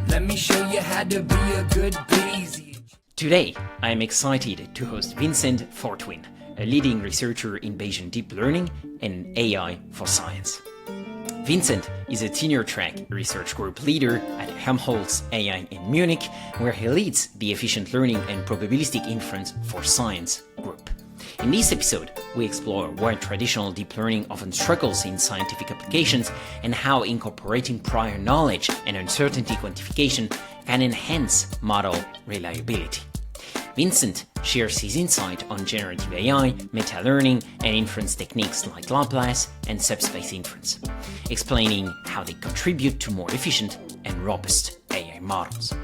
Let me show you how to be a good Bayesian. Today, I am excited to host Vincent Fortuin, a leading researcher in Bayesian deep learning and AI for science. Vincent is a tenure-track research group leader at Helmholtz AI in Munich, where he leads the Efficient Learning and Probabilistic Inference for Science group. In this episode, we explore why traditional deep learning often struggles in scientific applications and how incorporating prior knowledge and uncertainty quantification can enhance model reliability. Vincent shares his insight on generative AI, meta-learning, and inference techniques like Laplace and subspace inference, explaining how they contribute to more efficient and robust AI models.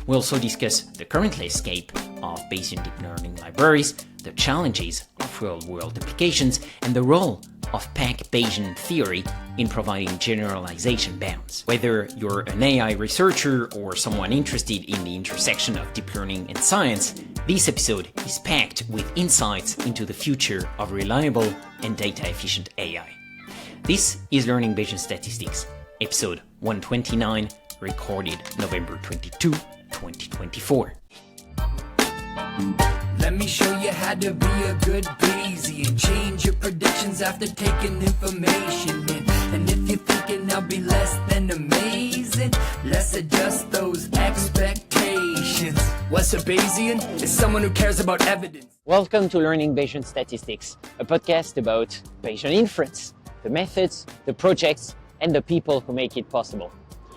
We also discuss the current landscape of Bayesian deep learning libraries, the challenges of real-world applications, and the role of PAC-Bayesian theory in providing generalization bounds. Whether you're an AI researcher or someone interested in the intersection of deep learning and science, this episode is packed with insights into the future of reliable and data-efficient AI. This is Learning Bayesian Statistics, episode 129, recorded November 22, 2024. Let me show you how to be a good Bayesian. Change your predictions after taking information in. And if you're thinking I'll be less than amazing, let's adjust those expectations. What's a Bayesian? It's someone who cares about evidence. Welcome to Learning Bayesian Statistics, a podcast about Bayesian inference, the methods, the projects, and the people who make it possible.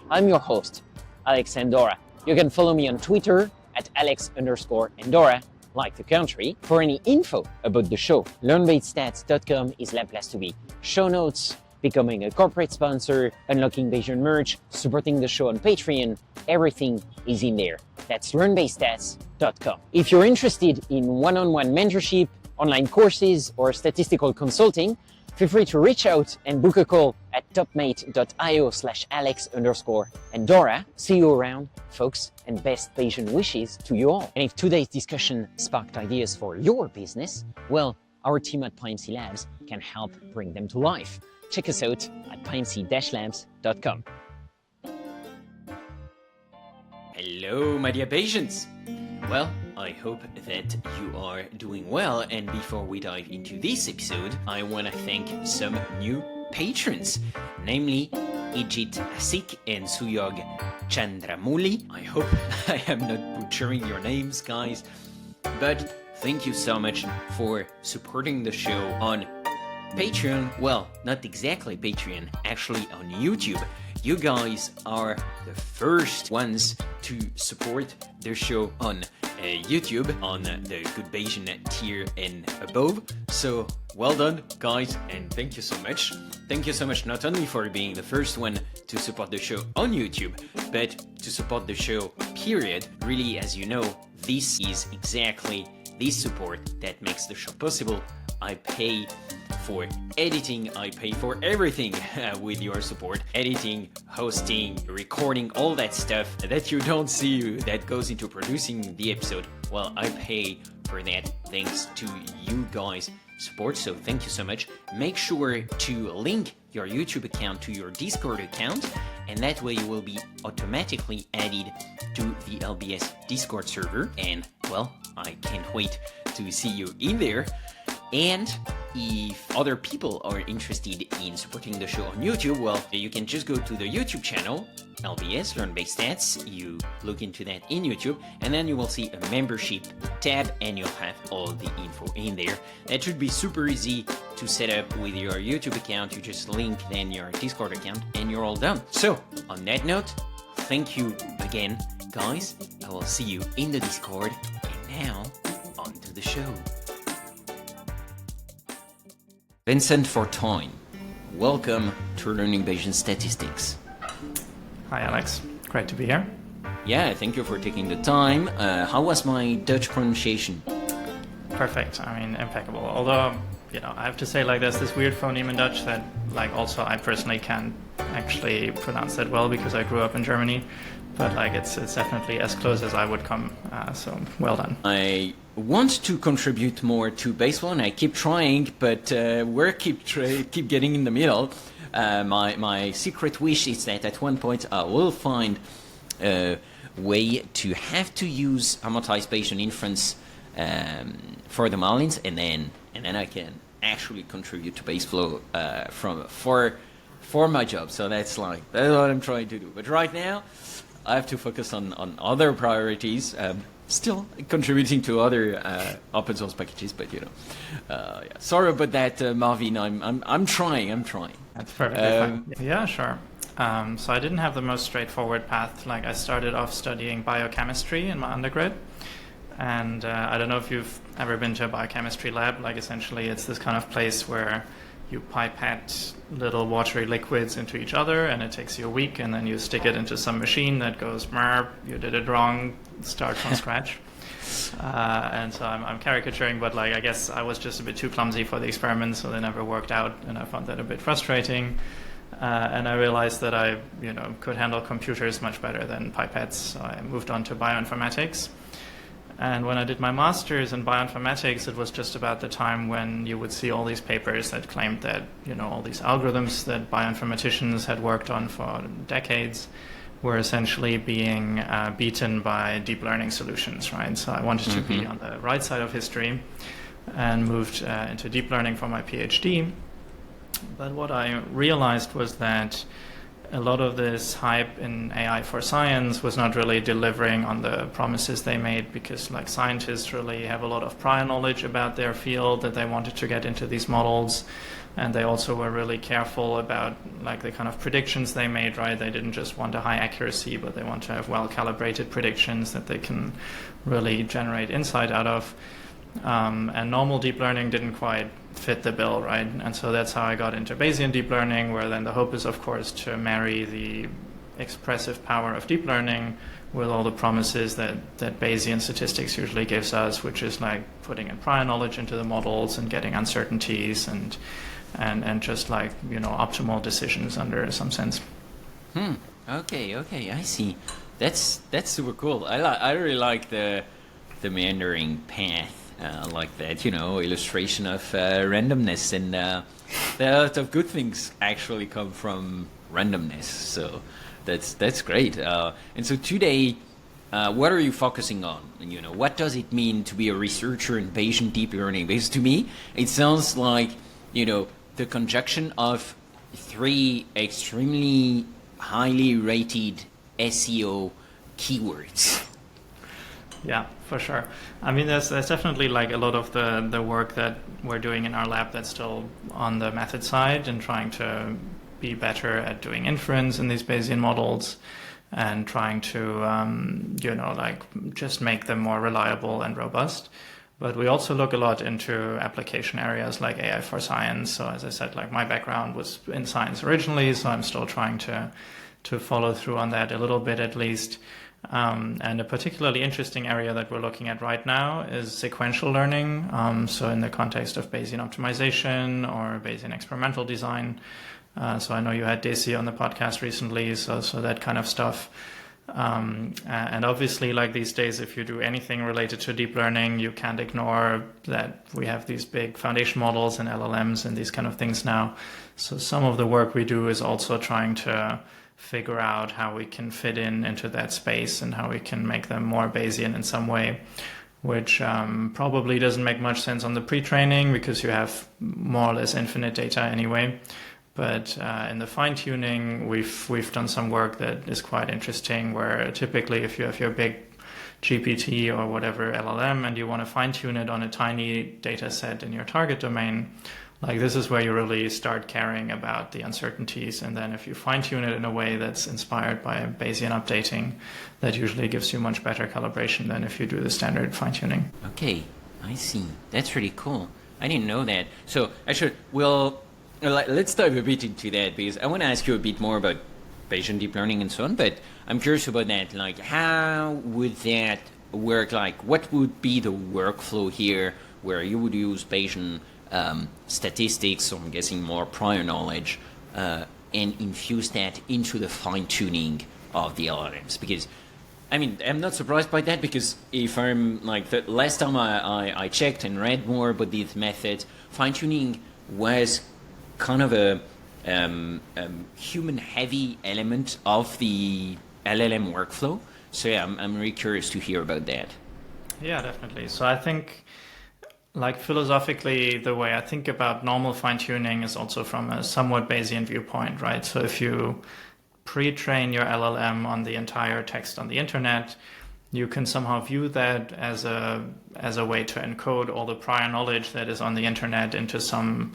I'm your host, Alex Andorra. You can follow me on Twitter at Alex_Andorra, like the country. For any info about the show, learnbayesstats.com is the place to be. Show notes, becoming a corporate sponsor, unlocking Bayesian merch, supporting the show on Patreon, everything is in there. That's learnbayesstats.com. If you're interested in one-on-one mentorship, online courses, or statistical consulting, feel free to reach out and book a call at topmate.io/Alex_Andorra. See you around, folks, and best Bayesian wishes to you all. And if today's discussion sparked ideas for your business, well, our team at PIMC Labs can help bring them to life. Check us out at PIMC-labs.com. Hello, my dear Bayesians. Well, I hope that you are doing well, and before we dive into this episode, I want to thank some new patrons, namely Ijit Asik and Suyog Chandramuli. I hope I am not butchering your names, guys, but thank you so much for supporting the show on Patreon. Well, not exactly Patreon, actually on YouTube. You guys are the first ones to support the show on YouTube, on the Good Bayesian tier and above. So well done, guys, and thank you so much. Thank you so much not only for being the first one to support the show on YouTube, but to support the show, period. Really, as you know, this is exactly this support that makes the show possible. I pay for editing, I pay for everything with your support. Editing, hosting, recording, all that stuff that you don't see that goes into producing the episode. Well, I pay for that thanks to you guys' support, so thank you so much. Make sure to link your YouTube account to your Discord account, and that way you will be automatically added to the LBS Discord server. And, well, I can't wait to see you in there. And if other people are interested in supporting the show on YouTube, well, you can just go to the YouTube channel, LBS, Learn Bayes Stats. You look into that in YouTube, and then you will see a membership tab, and you'll have all the info in there. That should be super easy to set up with your YouTube account. You just link then your Discord account, and you're all done. So, on that note, thank you again, guys. I will see you in the Discord, and now, on to the show. Vincent Fortuin, welcome to Learning Bayesian Statistics. Hi Alex, great to be here. Yeah, thank you for taking the time. How was my Dutch pronunciation? Perfect, I mean impeccable. Although, I have to say there's this weird phoneme in Dutch that also I personally can't actually pronounce that well because I grew up in Germany. But it's definitely as close as I would come, so well done. I want to contribute more to baseball, and I keep trying, but we keep getting in the middle. My secret wish is that at one point I will find way to have to use amortized Bayesian inference for the Marlins, and then I can actually contribute to Baseflow for my job. So that's what I'm trying to do. But right now, I have to focus on other priorities. Still contributing to other open source packages, but yeah. Sorry about that, Marvin. I'm trying. That's perfectly fine. Yeah, sure. So I didn't have the most straightforward path. Like I started off studying biochemistry in my undergrad. And I don't know if you've ever been to a biochemistry lab. Like essentially it's this kind of place where you pipette little watery liquids into each other, and it takes you a week, and then you stick it into some machine that goes, you did it wrong, start from scratch. And so I'm caricaturing, but like I guess I was just a bit too clumsy for the experiment, so they never worked out, and I found that a bit frustrating. And I realized that I could handle computers much better than pipettes, so I moved on to bioinformatics. And when I did my master's in bioinformatics, it was just about the time when you would see all these papers that claimed that, all these algorithms that bioinformaticians had worked on for decades were essentially being beaten by deep learning solutions, right? So I wanted to be on the right side of history and moved into deep learning for my PhD. But what I realized was that a lot of this hype in AI for science was not really delivering on the promises they made, because like scientists really have a lot of prior knowledge about their field that they wanted to get into these models, and they also were really careful about like the kind of predictions they made, right? They didn't just want a high accuracy, but they want to have well calibrated predictions that they can really generate insight out of. And normal deep learning didn't quite fit the bill, right? And so that's how I got into Bayesian deep learning, where then the hope is, of course, to marry the expressive power of deep learning with all the promises that Bayesian statistics usually gives us, which is like putting in prior knowledge into the models and getting uncertainties and just like, optimal decisions under some sense. Okay, I see. That's super cool. I really like the meandering path. Like that, illustration of randomness, and a lot of good things actually come from randomness. So that's great. And so today, what are you focusing on? And what does it mean to be a researcher in Bayesian deep learning? Because to me, it sounds like the conjunction of three extremely highly rated SEO keywords. Yeah, for sure. I mean, there's definitely like a lot of the work that we're doing in our lab that's still on the method side and trying to be better at doing inference in these Bayesian models and trying to, just make them more reliable and robust. But we also look a lot into application areas like AI for science. So as I said, like my background was in science originally, so I'm still trying to follow through on that a little bit at least. And a particularly interesting area that we're looking at right now is sequential learning. So in the context of Bayesian optimization or Bayesian experimental design. So I know you had Desi on the podcast recently, so that kind of stuff. And obviously, like these days, if you do anything related to deep learning, you can't ignore that we have these big foundation models and LLMs and these kind of things now. So some of the work we do is also trying to figure out how we can fit into that space and how we can make them more Bayesian in some way, which probably doesn't make much sense on the pre-training because you have more or less infinite data anyway. But in the fine-tuning, we've done some work that is quite interesting, where typically if you have your big GPT or whatever LLM and you want to fine-tune it on a tiny data set in your target domain, like this is where you really start caring about the uncertainties. And then if you fine-tune it in a way that's inspired by Bayesian updating, that usually gives you much better calibration than if you do the standard fine-tuning. Okay, I see. That's really cool. I didn't know that. So actually, let's dive a bit into that, because I want to ask you a bit more about Bayesian deep learning and so on, but I'm curious about that. Like, how would that work? Like, what would be the workflow here where you would use Bayesian statistics, or I'm guessing more prior knowledge, and infuse that into the fine-tuning of the LLMs? Because, I mean, I'm not surprised by that, because if I'm like, the last time I checked and read more about these methods, fine-tuning was kind of a human-heavy element of the LLM workflow. So yeah, I'm really curious to hear about that. Yeah, definitely. So I think, like philosophically, the way I think about normal fine-tuning is also from a somewhat Bayesian viewpoint, right? So if you pre-train your LLM on the entire text on the internet, you can somehow view that as a way to encode all the prior knowledge that is on the internet into some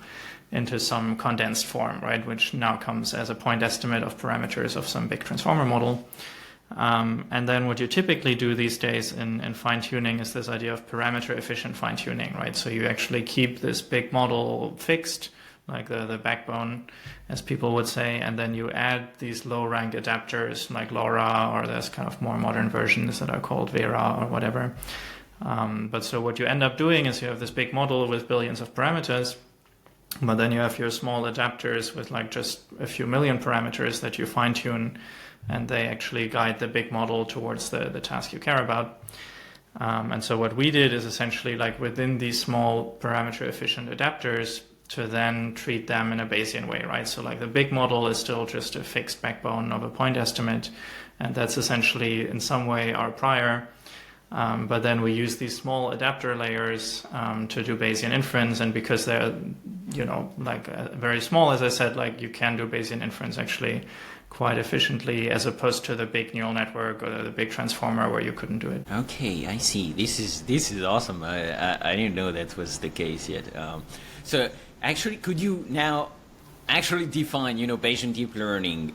condensed form, right? Which now comes as a point estimate of parameters of some big transformer model. And then what you typically do these days in fine-tuning is this idea of parameter-efficient fine-tuning, right? So you actually keep this big model fixed, like the backbone, as people would say, and then you add these low-rank adapters like LoRa, or there's kind of more modern versions that are called Vera or whatever. But so what you end up doing is you have this big model with billions of parameters, but then you have your small adapters with like just a few million parameters that you fine-tune, and they actually guide the big model towards the task you care about. And so what we did is essentially like within these small parameter efficient adapters to then treat them in a Bayesian way, right? So like the big model is still just a fixed backbone of a point estimate, and that's essentially in some way our prior. But then we use these small adapter layers to do Bayesian inference, and because they're, like very small, as I said, like you can do Bayesian inference actually quite efficiently, as opposed to the big neural network or the big transformer where you couldn't do it. Okay, I see. This is awesome. I didn't know that was the case yet. So actually, could you now actually define, Bayesian deep learning?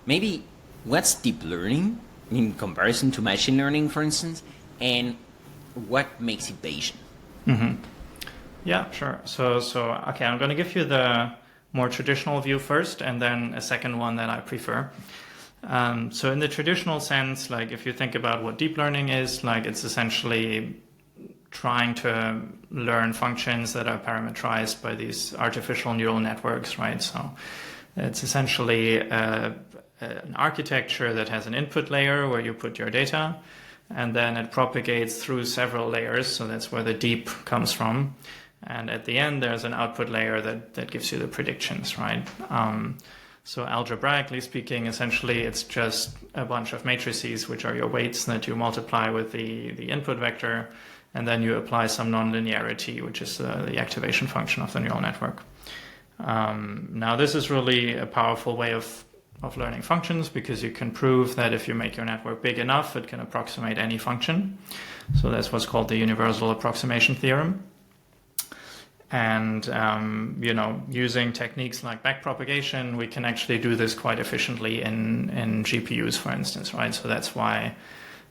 Maybe what's deep learning in comparison to machine learning, for instance, and what makes it Bayesian? Mm-hmm. Yeah, sure. So okay, I'm going to give you the more traditional view first, and then a second one that I prefer. So in the traditional sense, like if you think about what deep learning is, like it's essentially trying to learn functions that are parameterized by these artificial neural networks, right? So it's essentially an architecture that has an input layer where you put your data, and then it propagates through several layers. So that's where the deep comes from. And at the end, there's an output layer that gives you the predictions, right? So algebraically speaking, essentially, it's just a bunch of matrices, which are your weights that you multiply with the input vector, and then you apply some nonlinearity, which is the activation function of the neural network. Now, this is really a powerful way of learning functions, because you can prove that if you make your network big enough, it can approximate any function. So that's what's called the universal approximation theorem. And, using techniques like backpropagation, we can actually do this quite efficiently in GPUs, for instance, right? So that's why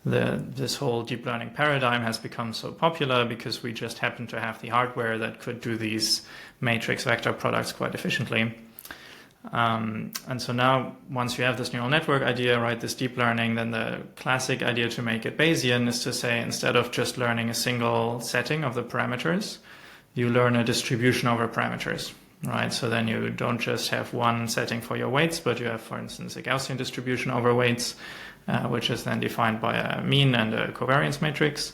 this whole deep learning paradigm has become so popular, because we just happen to have the hardware that could do these matrix vector products quite efficiently. And so now, once you have this neural network idea, right, this deep learning, then the classic idea to make it Bayesian is to say, instead of just learning a single setting of the parameters, you learn a distribution over parameters, right? So then you don't just have one setting for your weights, but you have, for instance, a Gaussian distribution over weights, which is then defined by a mean and a covariance matrix.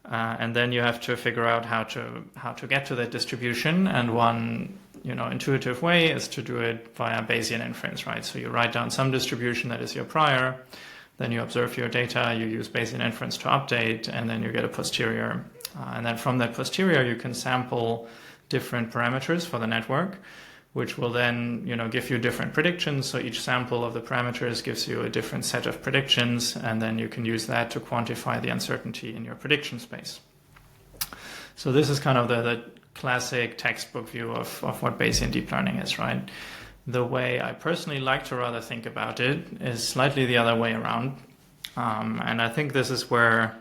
And then you have to figure out how to get to that distribution. And one intuitive way is to do it via Bayesian inference, right? So you write down some distribution that is your prior, then you observe your data, you use Bayesian inference to update, and then you get a posterior. And then from that posterior, you can sample different parameters for the network, which will then, give you different predictions. So each sample of the parameters gives you a different set of predictions, and then you can use that to quantify the uncertainty in your prediction space. So this is kind of the classic textbook view of what Bayesian deep learning is, right? The way I personally like to rather think about it is slightly the other way around. And I think this is where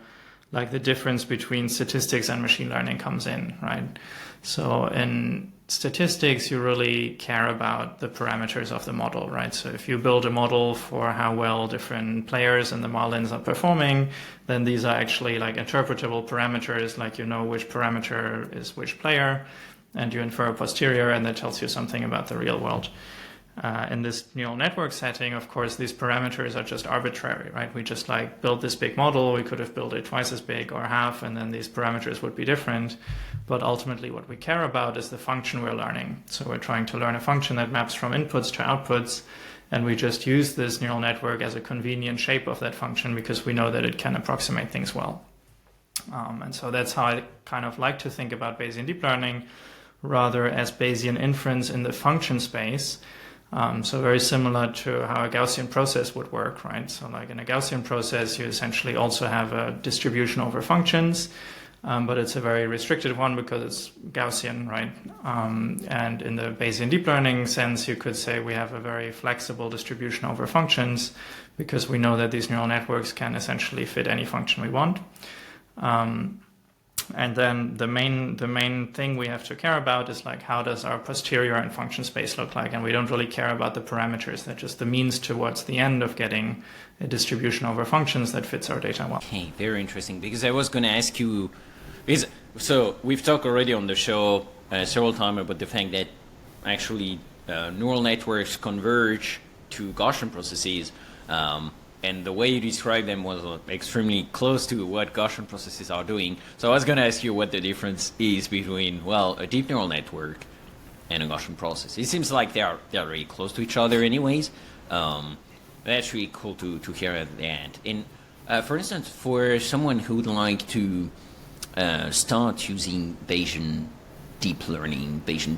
the difference between statistics and machine learning comes in, right? So in statistics, you really care about the parameters of the model, right? So if you build a model for how well different players in the Marlins are performing, then these are actually interpretable parameters, which parameter is which player, and you infer a posterior, and that tells you something about the real world. In this neural network setting, of course, these parameters are just arbitrary, right? We just build this big model. We could have built it twice as big or half, and then these parameters would be different. But ultimately, what we care about is the function we're learning. So we're trying to learn a function that maps from inputs to outputs. And we just use this neural network as a convenient shape of that function because we know that it can approximate things well. And so that's how I kind of like to think about Bayesian deep learning, rather as Bayesian inference in the function space. So very similar to how a Gaussian process would work, right? So like in a Gaussian process, you essentially also have a distribution over functions, but it's a very restricted one because it's Gaussian, right? And in the Bayesian deep learning sense, you could say we have a very flexible distribution over functions because we know that these neural networks can essentially fit any function we want. And then the main thing we have to care about is like, how does our posterior and function space look like? And we don't really care about the parameters. They're just the means towards the end of getting a distribution over functions that fits our data well. Okay, very interesting. Because I was going to ask you, so we've talked already on the show several times about the fact that actually neural networks converge to Gaussian processes. And the way you described them was extremely close to what Gaussian processes are doing. So I was going to ask you what the difference is between, well, a deep neural network and a Gaussian process. It seems like they're really close to each other anyways. That's really cool to hear that. And for instance, for someone who would like to start using Bayesian deep learning, Bayesian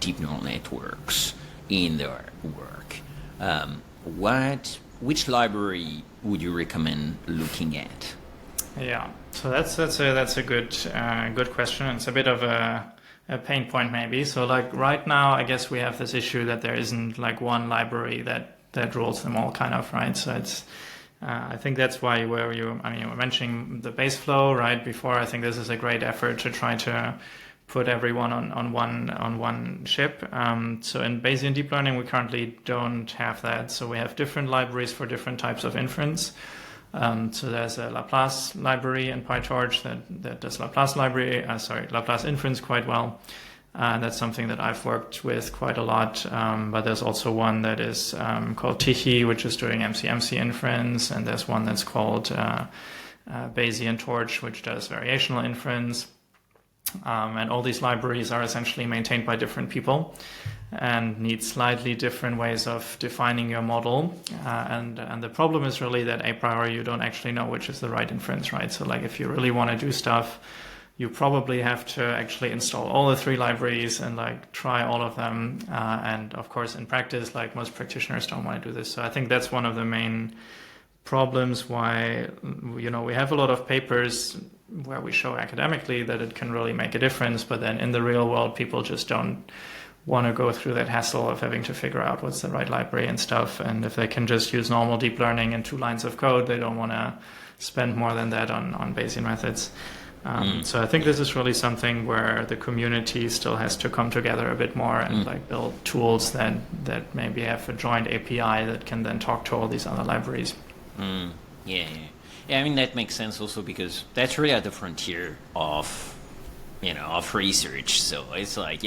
deep neural networks in their work, which library would you recommend looking at? Yeah, so that's a good question. It's a bit of a pain point maybe. So like right now, I guess we have this issue that there isn't like one library that rules them all, kind of, right? So it's I think that's why you were mentioning the base flow right before. I think this is a great effort to try to put everyone on one chip. So in Bayesian deep learning, we currently don't have that. So we have different libraries for different types of inference. So there's a Laplace library in PyTorch that does Laplace inference quite well. That's something that I've worked with quite a lot. But there's also one that is called Tichy, which is doing MC-MC inference. And there's one that's called Bayesian Torch, which does variational inference. And all these libraries are essentially maintained by different people and need slightly different ways of defining your model. And the problem is really that a priori you don't actually know which is the right inference, right? So like if you really want to do stuff, you probably have to actually install all the three libraries and like try all of them. And of course, in practice, like most practitioners don't want to do this. So I think that's one of the main problems why, we have a lot of papers where we show academically that it can really make a difference, but then in the real world, people just don't want to go through that hassle of having to figure out what's the right library and stuff. And if they can just use normal deep learning in 2 lines of code, they don't want to spend more than that on Bayesian methods. So I think this is really something where the community still has to come together a bit more and like build tools that maybe have a joint API that can then talk to all these other libraries. Yeah, I mean, that makes sense also because that's really at the frontier of research. So it's like,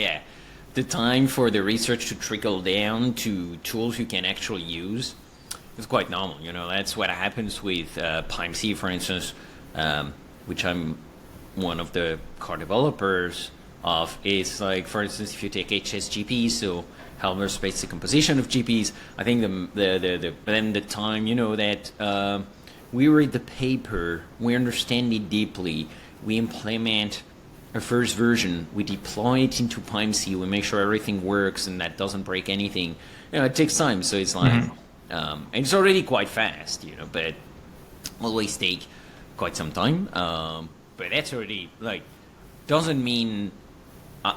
the time for the research to trickle down to tools you can actually use is quite normal. That's what happens with PyMC, for instance, which I'm one of the core developers of. It's like, for instance, if you take HSGP, so Helmholtz space decomposition of GPs, I think the time, that we read the paper, we understand it deeply, we implement a first version, we deploy it into PyMC, we make sure everything works and that doesn't break anything. It takes time, so it's like, and it's already quite fast, but it always take quite some time. But that's already, doesn't mean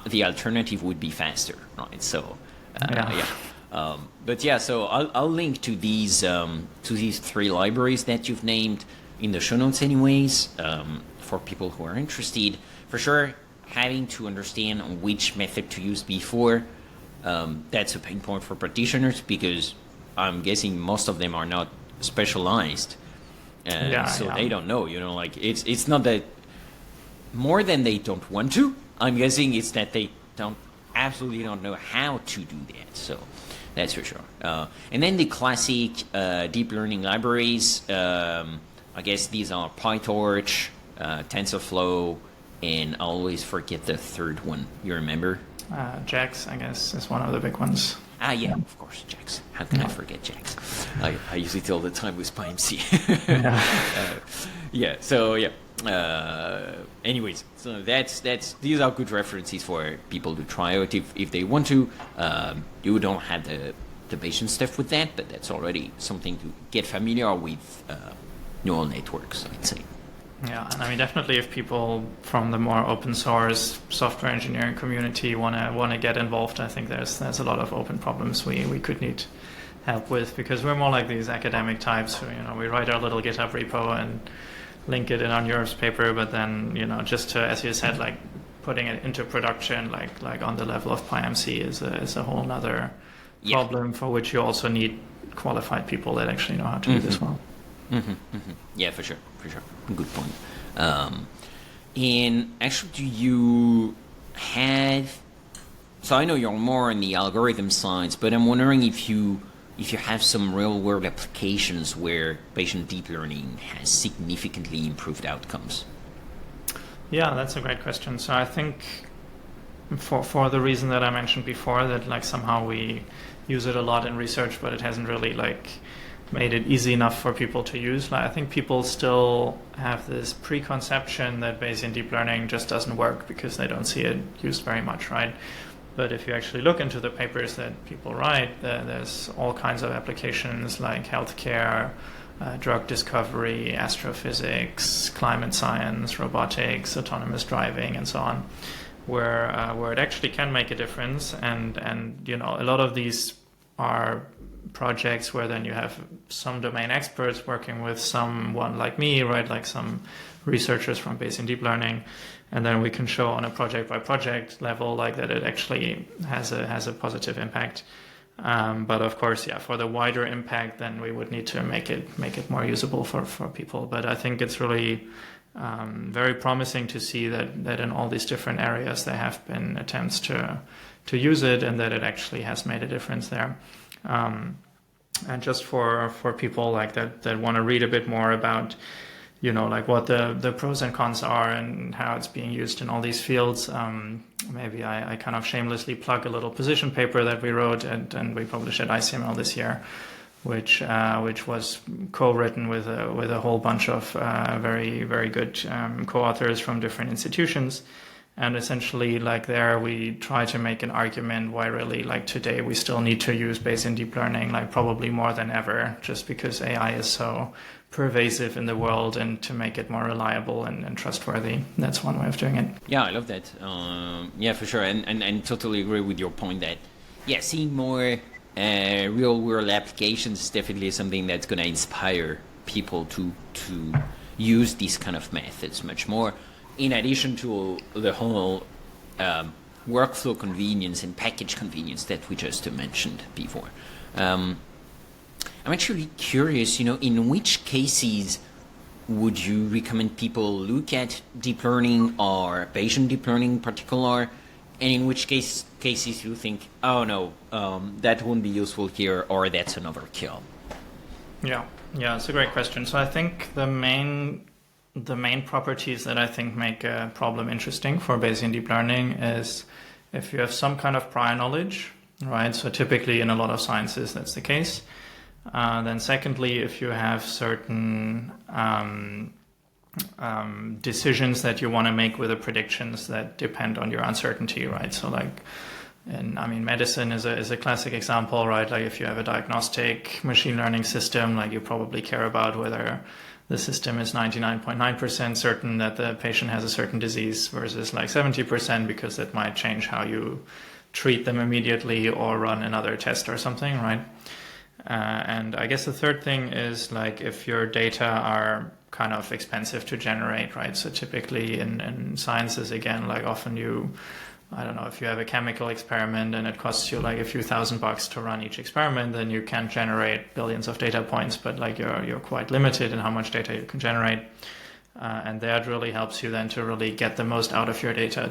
the alternative would be faster, right? So, so I'll link to these 3 libraries that you've named in the show notes anyways, for people who are interested. For sure, having to understand which method to use before, that's a pain point for practitioners because I'm guessing most of them are not specialized. They don't know, it's not that more than they don't want to. I'm guessing it's that they absolutely don't know how to do that. So that's for sure. And then the classic deep learning libraries, I guess these are PyTorch, TensorFlow, and I always forget the third one. You remember? JAX, I guess, is one of the big ones. Ah, yeah, of course, Jax. How can I forget Jax? I use it all the time with PyMC. Anyways, so that's these are good references for people to try out if they want to. You don't have the Bayesian stuff with that, but that's already something to get familiar with neural networks, I'd say. Yeah, and I mean, definitely if people from the more open source software engineering community want to get involved, I think there's a lot of open problems we could need help with, because we're more like these academic types who, we write our little GitHub repo and link it in our Neuro's paper, but then, just to, as you said, like putting it into production, like on the level of PyMC is a whole nother problem for which you also need qualified people that actually know how to do this well. Yeah, for sure. Good point. And actually, do you have? So I know you're more on the algorithm side, but I'm wondering if you have some real-world applications where Bayesian deep learning has significantly improved outcomes. Yeah, that's a great question. So I think for the reason that I mentioned before, that like somehow we use it a lot in research, but it hasn't really like made it easy enough for people to use. Like, I think people still have this preconception that Bayesian deep learning just doesn't work because they don't see it used very much, right? But if you actually look into the papers that people write, there's all kinds of applications like healthcare, drug discovery, astrophysics, climate science, robotics, autonomous driving, and so on, where it actually can make a difference. And a lot of these are projects where then you have some domain experts working with someone like me, right? Like some researchers from Bayesian deep learning, and then we can show on a project by project level like that it actually has a positive impact. But of course, for the wider impact, then we would need to make it more usable for people. But I think it's really very promising to see that in all these different areas there have been attempts to use it, and that it actually has made a difference there. And just for people like that want to read a bit more about, like what the pros and cons are and how it's being used in all these fields, maybe I kind of shamelessly plug a little position paper that we wrote and we published at ICML this year, which was co-written with a whole bunch of very, very good co-authors from different institutions. And essentially, like there, we try to make an argument why really, like today, we still need to use Bayesian deep learning, like probably more than ever, just because AI is so pervasive in the world, and to make it more reliable and trustworthy. That's one way of doing it. Yeah, I love that. For sure. And totally agree with your point that, seeing more real-world applications is definitely something that's going to inspire people to use these kind of methods much more. In addition to the whole workflow convenience and package convenience that we just mentioned before. I'm actually curious, in which cases would you recommend people look at deep learning or Bayesian deep learning in particular, and in which cases you think, oh no, that won't be useful here, or that's an overkill? Yeah, it's a great question. So I think the main properties that I think make a problem interesting for Bayesian deep learning is if you have some kind of prior knowledge, right? So typically in a lot of sciences, that's the case. Then secondly, if you have certain decisions that you want to make with the predictions that depend on your uncertainty, right? So like, medicine is a classic example, right? Like if you have a diagnostic machine learning system, like you probably care about whether the system is 99.9% certain that the patient has a certain disease versus like 70%, because it might change how you treat them immediately or run another test or something, right? And I guess the third thing is like if your data are kind of expensive to generate, right? So typically in sciences, again, like often if you have a chemical experiment and it costs you like a few $1,000 to run each experiment, then you can generate billions of data points, but like you're quite limited in how much data you can generate. And that really helps you then to really get the most out of your data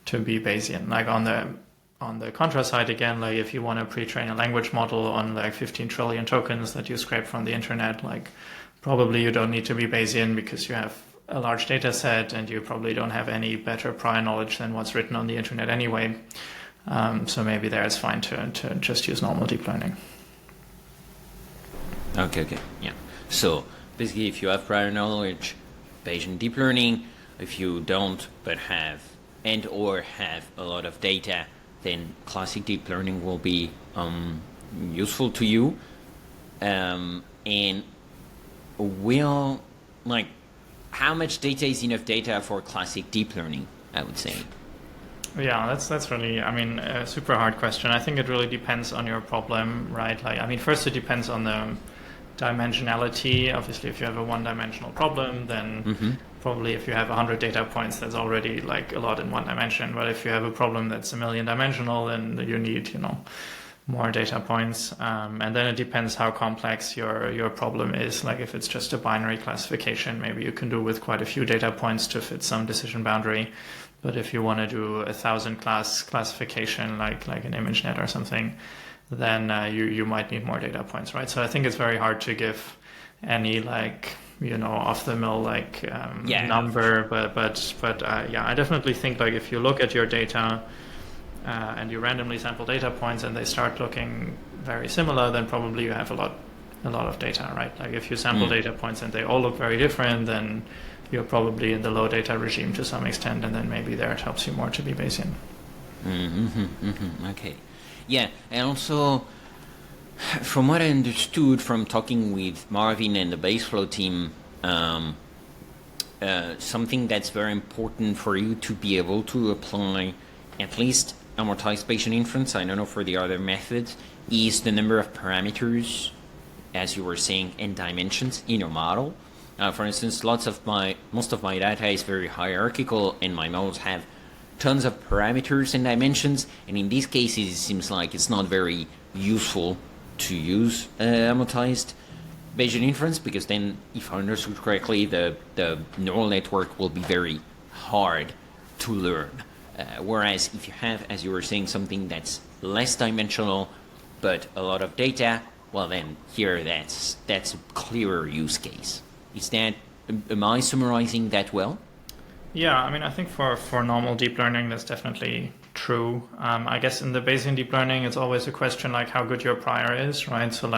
to be Bayesian. Like on the contra side, again, like if you want to pre-train a language model on like 15 trillion tokens that you scrape from the internet, like probably you don't need to be Bayesian because you have a large data set, and you probably don't have any better prior knowledge than what's written on the internet anyway. So maybe there it's fine to just use normal deep learning. Okay, yeah. So basically, if you have prior knowledge, Bayesian deep learning. If you don't, but have or have a lot of data, then classic deep learning will be useful to you. And how much data is enough data for classic deep learning, I would say? Yeah, that's really, a super hard question. I think it really depends on your problem, right? First it depends on the dimensionality. Obviously, if you have a one-dimensional problem, then probably if you have 100 data points, that's already like a lot in one dimension. But if you have a problem that's a million dimensional, then you need, more data points. And then it depends how complex your problem is. Like if it's just a binary classification, maybe you can do with quite a few data points to fit some decision boundary. But if you want to do 1,000 class classification, like an ImageNet or something, then you might need more data points, right? So I think it's very hard to give any off the mill number, but I definitely think if you look at your data and you randomly sample data points and they start looking very similar, then probably you have a lot of data, right? Like if you sample data points and they all look very different, then you're probably in the low data regime to some extent, and then maybe there it helps you more to be Bayesian. Okay. Yeah, and also, from what I understood from talking with Marvin and the Baseflow team, something that's very important for you to be able to apply at least amortized Bayesian inference, I don't know for the other methods, is the number of parameters, as you were saying, and dimensions in your model. For instance, most of my data is very hierarchical, and my models have tons of parameters and dimensions, and in these cases it seems like it's not very useful to use amortized Bayesian inference, because then, if I understood correctly, the neural network will be very hard to learn. Whereas if you have, as you were saying, something that's less dimensional but a lot of data, well then here that's a clearer use case. Am I summarizing that well? Yeah, I think for normal deep learning, that's definitely true. I guess in the Bayesian deep learning, it's always a question like how good your prior is, right? So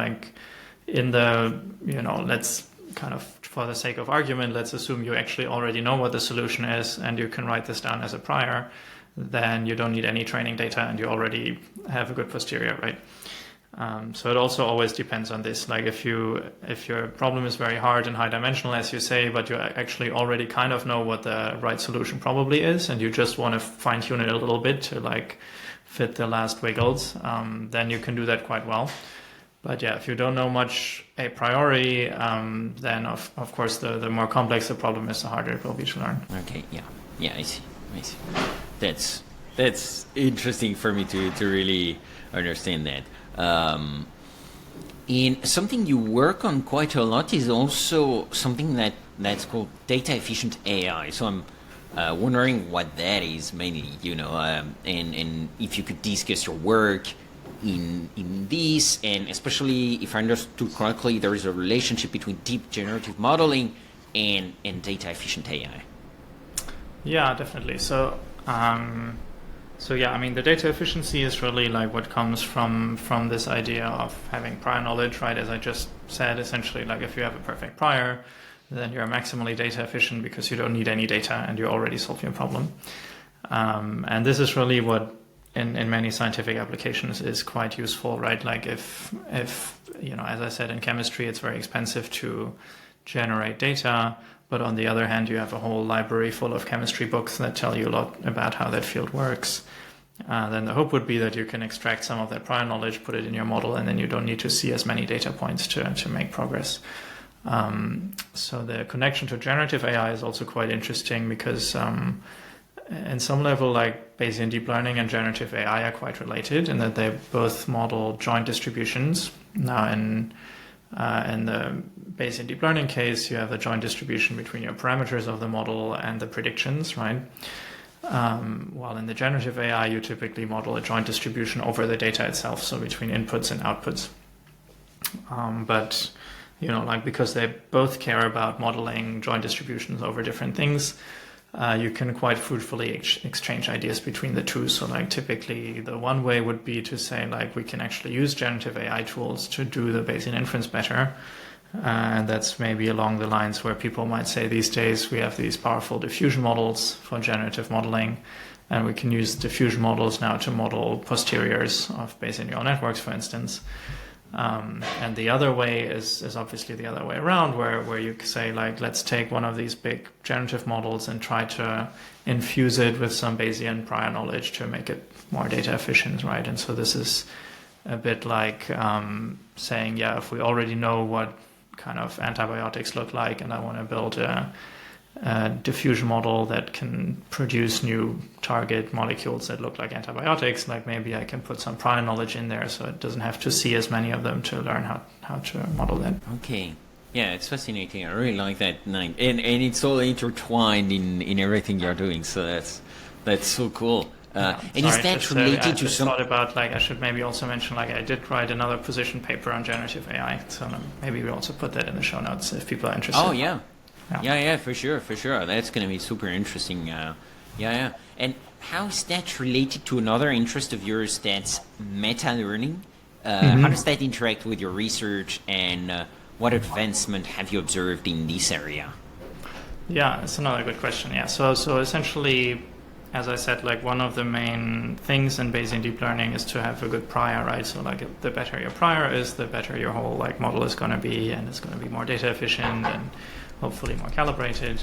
in the, let's kind of, for the sake of argument, let's assume you actually already know what the solution is and you can write this down as a prior, then you don't need any training data and you already have a good posterior, right? So it also always depends on this. Like if your problem is very hard and high dimensional, as you say, but you actually already kind of know what the right solution probably is, and you just want to fine tune it a little bit to fit the last wiggles, then you can do that quite well. But yeah, if you don't know much a priori, then of course the more complex the problem is, the harder it will be to learn. Okay, yeah, I see. That's interesting for me to really understand that. And something you work on quite a lot is also something that's called data efficient AI. So I'm wondering what that is mainly, and if you could discuss your work in this, and especially if I understood correctly, there is a relationship between deep generative modeling and data efficient AI. Yeah, definitely. So the data efficiency is really what comes from this idea of having prior knowledge, right? As I just said, essentially, if you have a perfect prior, then you're maximally data efficient because you don't need any data and you already solve your problem. And this is really what in many scientific applications is quite useful, right? Like if as I said, in chemistry, it's very expensive to generate data, but on the other hand, you have a whole library full of chemistry books that tell you a lot about how that field works. Then the hope would be that you can extract some of that prior knowledge, put it in your model, and then you don't need to see as many data points to make progress. So the connection to generative AI is also quite interesting because in some level, Bayesian deep learning and generative AI are quite related in that they both model joint distributions. Now in the Bayesian deep learning case, you have the joint distribution between your parameters of the model and the predictions, right? While in the generative AI, you typically model a joint distribution over the data itself, so between inputs and outputs. But like because they both care about modeling joint distributions over different things, you can quite fruitfully exchange ideas between the two. So like typically the one way would be to say like we can actually use generative AI tools to do the Bayesian inference better. And that's maybe along the lines where people might say these days we have these powerful diffusion models for generative modeling, and we can use diffusion models now to model posteriors of Bayesian neural networks, for instance. And the other way is obviously the other way around, where you say like, let's take one of these big generative models and try to infuse it with some Bayesian prior knowledge to make it more data efficient, right? And so this is a bit like saying, yeah, if we already know what kind of antibiotics look like, and I want to build a diffusion model that can produce new target molecules that look like antibiotics, like maybe I can put some prior knowledge in there so it doesn't have to see as many of them to learn how to model that. Okay. Yeah, it's fascinating. I really like that. And it's all intertwined in everything you're doing, so that's so cool. And is that related to some... I thought about, like, I should maybe also mention, like, I did write another position paper on generative AI, so maybe we also put that in the show notes if people are interested. Oh, yeah. Yeah, for sure. That's going to be super interesting. Yeah. And how is that related to another interest of yours, that's meta-learning? How does that interact with your research, and what advancement have you observed in this area? Yeah, it's another good question, yeah. So essentially, as I said, like one of the main things in Bayesian deep learning is to have a good prior, right? So like the better your prior is, the better your whole like model is going to be, and it's going to be more data efficient and hopefully more calibrated.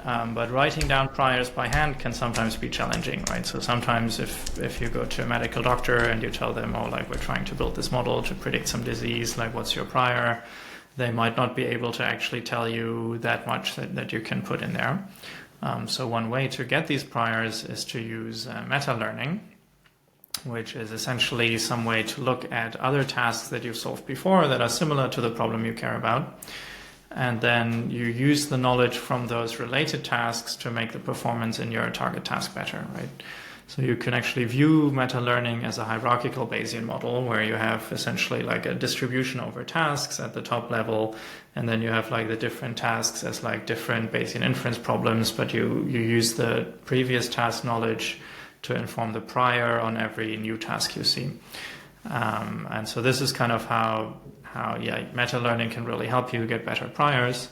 But writing down priors by hand can sometimes be challenging, right? So sometimes if you go to a medical doctor and you tell them, oh, like we're trying to build this model to predict some disease, like what's your prior? They might not be able to actually tell you that much that you can put in there. So one way to get these priors is to use meta-learning, which is essentially some way to look at other tasks that you've solved before that are similar to the problem you care about. And then you use the knowledge from those related tasks to make the performance in your target task better, right? So you can actually view meta-learning as a hierarchical Bayesian model where you have essentially like a distribution over tasks at the top level, and then you have like the different tasks as like different Bayesian inference problems, but you use the previous task knowledge to inform the prior on every new task you see. And so this is kind of how meta-learning can really help you get better priors.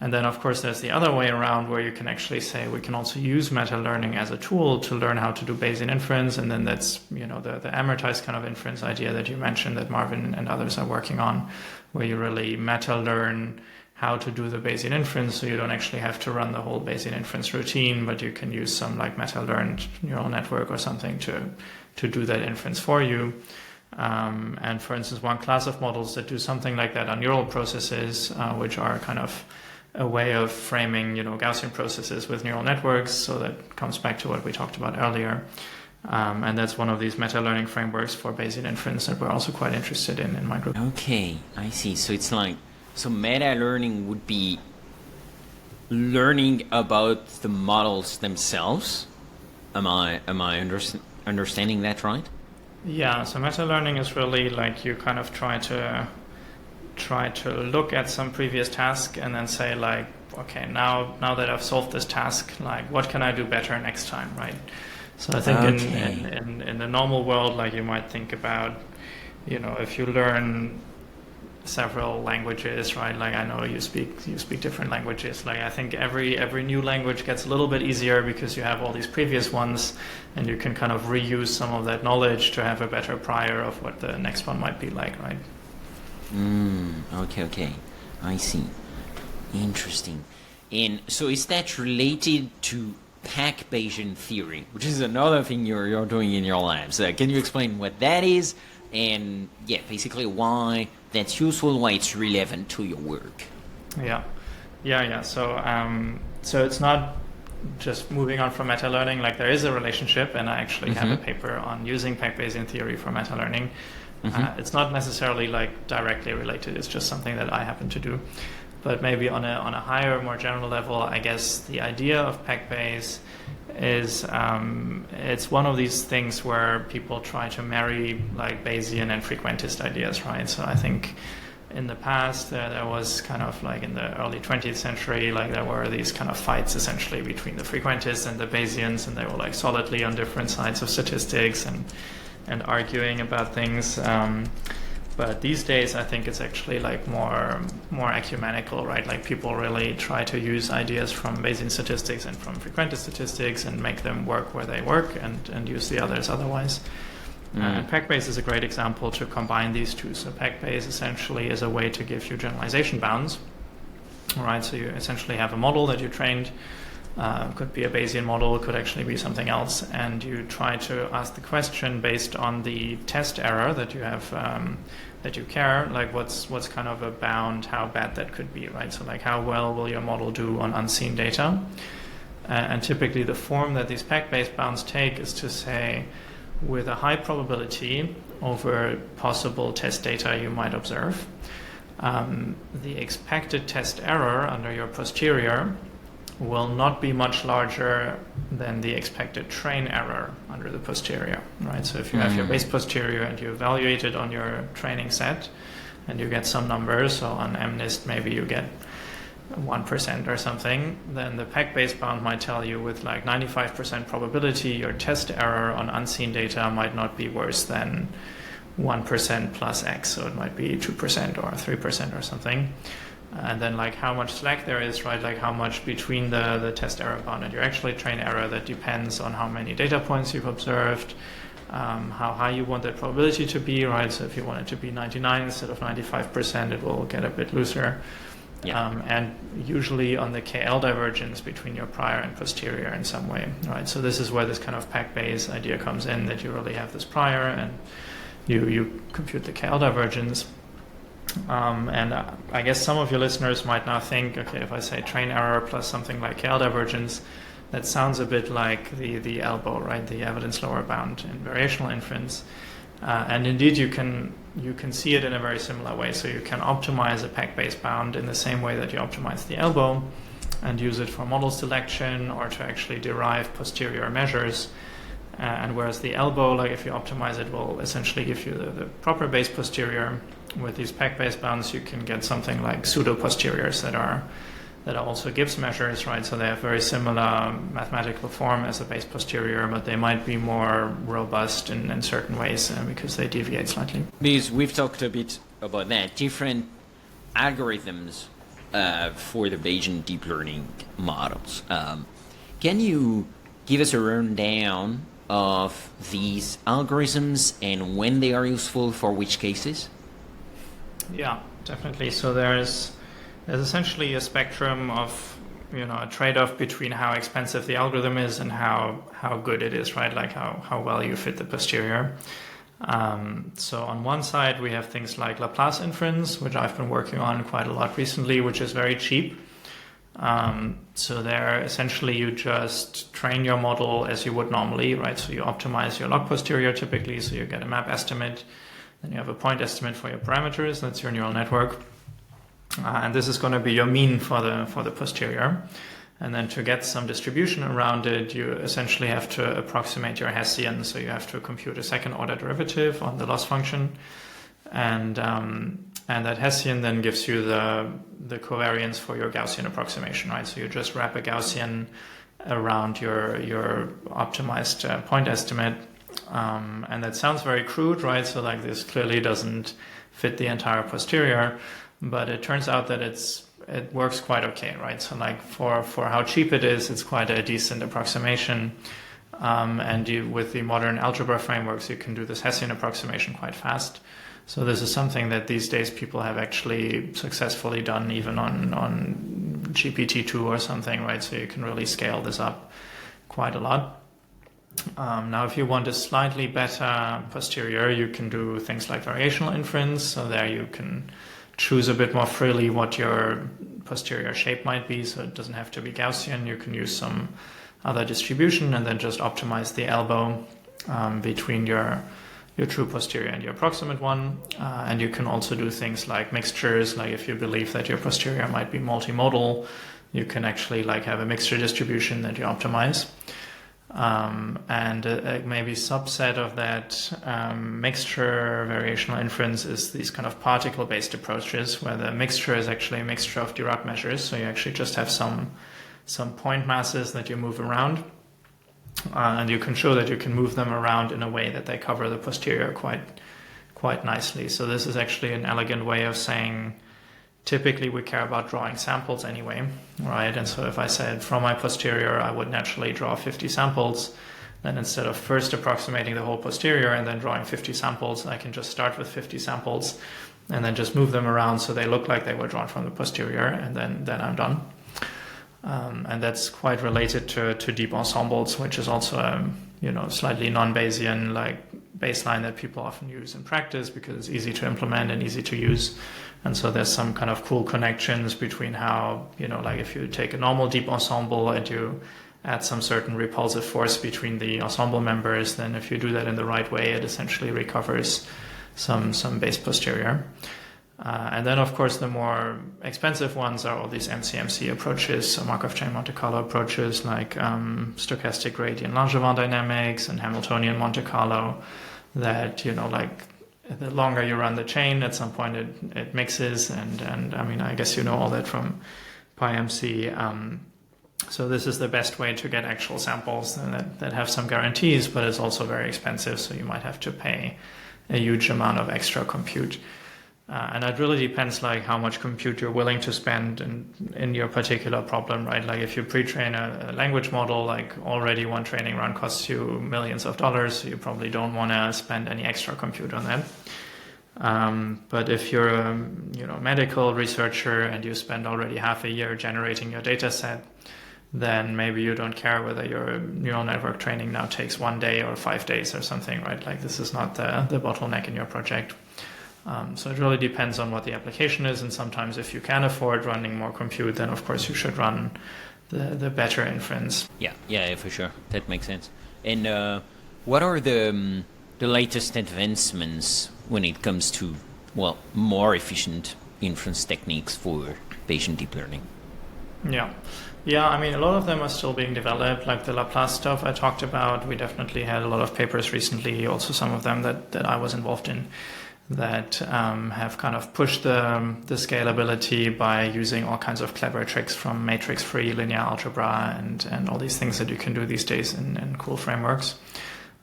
And then, of course, there's the other way around where you can actually say we can also use meta-learning as a tool to learn how to do Bayesian inference. And then that's, the amortized kind of inference idea that you mentioned that Marvin and others are working on, where you really meta-learn how to do the Bayesian inference, so you don't actually have to run the whole Bayesian inference routine, but you can use some like meta-learned neural network or something to do that inference for you. And for instance, one class of models that do something like that are neural processes, which are kind of a way of framing, Gaussian processes with neural networks. So that comes back to what we talked about earlier. And that's one of these meta-learning frameworks for Bayesian inference that we're also quite interested in my group. Okay, I see. So it's like, meta-learning would be learning about the models themselves. Am I understanding that right? Yeah, so meta-learning is really like you kind of try to look at some previous task and then say like, okay, now that I've solved this task, like what can I do better next time, right? So I think in the normal world, like you might think about, if you learn several languages, right? Like I know you speak different languages. Like I think every new language gets a little bit easier because you have all these previous ones, and you can kind of reuse some of that knowledge to have a better prior of what the next one might be like, right? Okay. I see. Interesting. And so is that related to PAC-Bayesian theory, which is another thing you're doing in your labs? Can you explain what that is? And basically why that's useful, why it's relevant to your work. Yeah. So it's not just moving on from meta-learning. Like there is a relationship, and I actually have a paper on using PAC-Bayesian theory for meta-learning. It's not necessarily like directly related. It's just something that I happen to do. But maybe on a higher, more general level, I guess the idea of PAC-Bayes is it's one of these things where people try to marry like Bayesian and frequentist ideas, right? So I think in the past, there was kind of like in the early 20th century, like there were these kind of fights essentially between the frequentists and the Bayesians, and they were like solidly on different sides of statistics and arguing about things. But these days, I think it's actually like more ecumenical, right? Like people really try to use ideas from Bayesian statistics and from frequentist statistics and make them work where they work and use the others otherwise. And PAC-Bayes is a great example to combine these two. So PAC-Bayes essentially is a way to give you generalization bounds. All right, so you essentially have a model that you trained. Could be a Bayesian model, could actually be something else, and you try to ask the question based on the test error that you have, that you care, like what's kind of a bound, how bad that could be, right? So like how well will your model do on unseen data? And typically the form that these PAC-Bayes bounds take is to say, with a high probability over possible test data you might observe, the expected test error under your posterior will not be much larger than the expected train error under the posterior, right? So if you have your base posterior and you evaluate it on your training set and you get some numbers, so on MNIST maybe you get 1% or something, then the PAC-Bayes bound might tell you with like 95% probability your test error on unseen data might not be worse than 1% plus X, so it might be 2% or 3% or something. And then like how much slack there is, right? Like how much between the test error bound and your actually train error, that depends on how many data points you've observed, how high you want that probability to be, right? So if you want it to be 99 instead of 95%, it will get a bit looser. Yeah. And usually on the KL divergence between your prior and posterior in some way, right? So this is where this kind of PAC-Bayes idea comes in, that you really have this prior and you compute the KL divergence. And I guess some of your listeners might now think, okay, if I say train error plus something like KL divergence, that sounds a bit like the elbow, right? The evidence lower bound in variational inference. And indeed, you can see it in a very similar way. So you can optimize a PAC-Bayes bound in the same way that you optimize the elbow and use it for model selection or to actually derive posterior measures. And whereas the elbow, like if you optimize it, will essentially give you the proper base posterior. With these PAC-Bayes bounds, you can get something like pseudo posteriors that are also Gibbs measures, right? So they have very similar mathematical form as a base posterior, but they might be more robust in certain ways because they deviate slightly. Because we've talked a bit about that, different algorithms for the Bayesian deep learning models. Can you give us a rundown of these algorithms and when they are useful for which cases? Yeah, definitely. So there's essentially a spectrum of, a trade-off between how expensive the algorithm is and how good it is, right? Like how well you fit the posterior. So on one side, we have things like Laplace inference, which I've been working on quite a lot recently, which is very cheap. So there, essentially, you just train your model as you would normally, right? So you optimize your log posterior typically, so you get a map estimate. Then you have a point estimate for your parameters. That's your neural network. And this is going to be your mean for the posterior. And then to get some distribution around it, you essentially have to approximate your Hessian. So you have to compute a second order derivative on the loss function. And that Hessian then gives you the covariance for your Gaussian approximation, right? So you just wrap a Gaussian around your optimized point estimate. And that sounds very crude, right? So like this clearly doesn't fit the entire posterior, but it turns out that it works quite okay, right? So like for how cheap it is, it's quite a decent approximation. And with the modern algebra frameworks, you can do this Hessian approximation quite fast. So this is something that these days people have actually successfully done even on GPT-2 or something, right? So you can really scale this up quite a lot. Now, if you want a slightly better posterior, you can do things like variational inference. So there you can choose a bit more freely what your posterior shape might be. So it doesn't have to be Gaussian. You can use some other distribution and then just optimize the elbow between your true posterior and your approximate one. And you can also do things like mixtures. Like if you believe that your posterior might be multimodal, you can actually like have a mixture distribution that you optimize. And maybe subset of that mixture variational inference is these kind of particle-based approaches, where the mixture is actually a mixture of Dirac measures. So you actually just have some point masses that you move around, and you can show that you can move them around in a way that they cover the posterior quite nicely. So this is actually an elegant way of saying, typically we care about drawing samples anyway, right? And so if I said from my posterior I would naturally draw 50 samples, then instead of first approximating the whole posterior and then drawing 50 samples, I can just start with 50 samples and then just move them around so they look like they were drawn from the posterior, and then I'm done. And that's quite related to deep ensembles, which is also slightly non-Bayesian like baseline that people often use in practice because it's easy to implement and easy to use. And so there's some kind of cool connections between how, like if you take a normal deep ensemble and you add some certain repulsive force between the ensemble members, then if you do that in the right way, it essentially recovers some base posterior. And then, of course, the more expensive ones are all these MCMC approaches, so Markov chain Monte Carlo approaches like stochastic gradient Langevin dynamics and Hamiltonian Monte Carlo that, like the longer you run the chain, at some point it mixes. And I mean, I guess you know all that from PyMC. So this is the best way to get actual samples that have some guarantees, but it's also very expensive. So you might have to pay a huge amount of extra compute. And it really depends like how much compute you're willing to spend in your particular problem, right? Like if you pre-train a language model, like already one training run costs you millions of dollars, so you probably don't want to spend any extra compute on that. But if you're a medical researcher and you spend already half a year generating your data set, then maybe you don't care whether your neural network training now takes 1 day or 5 days or something, right? Like this is not the bottleneck in your project. So it really depends on what the application is, and sometimes if you can afford running more compute, then of course you should run the better inference. Yeah, for sure. That makes sense. And what are the latest advancements when it comes to, more efficient inference techniques for Bayesian deep learning? Yeah, I mean, a lot of them are still being developed, like the Laplace stuff I talked about. We definitely had a lot of papers recently, also some of them that I was involved in, that have kind of pushed the scalability by using all kinds of clever tricks from matrix-free linear algebra and all these things that you can do these days in cool frameworks.